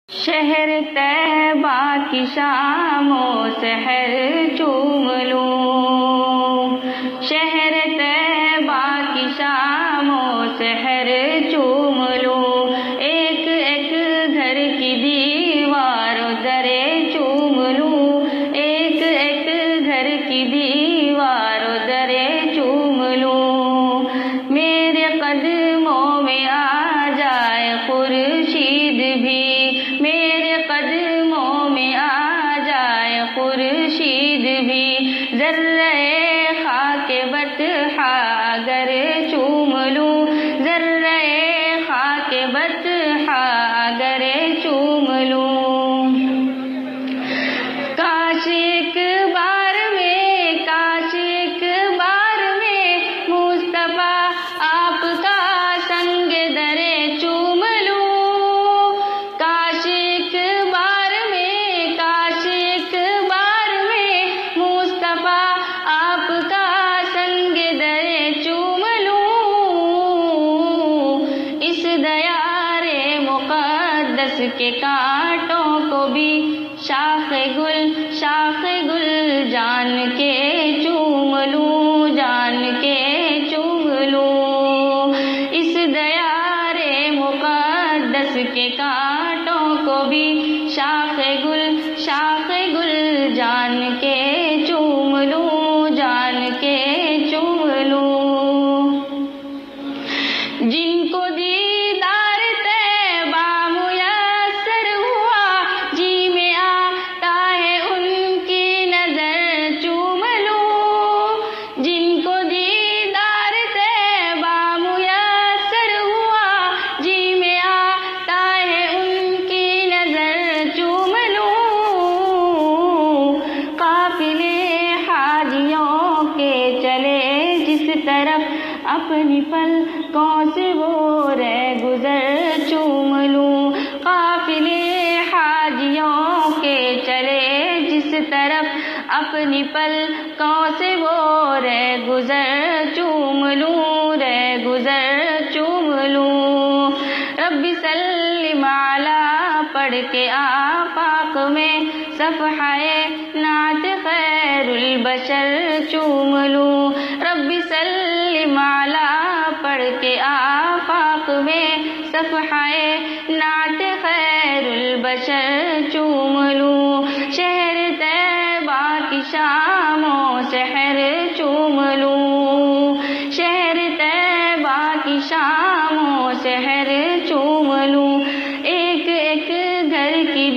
شہر طیبہ کی شام و سحر چوم لوں، شہر طیبہ کی شام و سحر چوم لوں، ایک ایک گھر کی دیوار و درے چوم لوں، ایک ایک گھر کی دیوار و درے چوم لوں، میرے قدموں میں آ جائے خورشید بھی، میرے قدموں میں آ جائے خورشید بھی، ذرہ خاک بطحا اگر چوم لوں، ذرہ خاک بطحا اگر چوم لوں، کاش ایک بار میں، کاش ایک بار میں مصطفیٰ آپ کا سنگ درے چوم لوں، کاش ایک بار میں، کاش ایک بار میں مصطفیٰ آپ کا سنگ درے چوم لوں، اس دیار مقدس کے کانٹوں کو بھی شاخ گل جان کے چوم لوں، جان کے چوم لوں، اس دیار مقدس کے کانٹوں کو بھی شاخ گل جان کے چوم لوں، جان کے چوم لوں، جن کو دیدار طیبہ میسر ہوا، جی میں آتا ہے ان کی نظر چوم لوں، جن کو دیدار طیبہ میسر ہوا، جی میں آتا ہے ان کی نظر چوم لوں، قافلے حاجیوں کے چلے جس طرف، اپنی پلکوں سے وہ رہ گزر چوم لوں، قافلے حاجیوں کے چلے جس طرف، اپنی پلکوں سے وہ رہ گزر چوم لوں، رہ گزر چوم لوں، رب سلم علی پڑھ کے آفاق میں صفحہ نعت خیر البشر چوم لوں، رب سلم علی پڑھ کے آفاق میں صفحہ نعت خیر البشر چوم لوں، شہر طیبہ کی شام و سحر چوم لوں، شہر طیبہ کی شام و سحر چوم لوں، ایک ایک گھر کی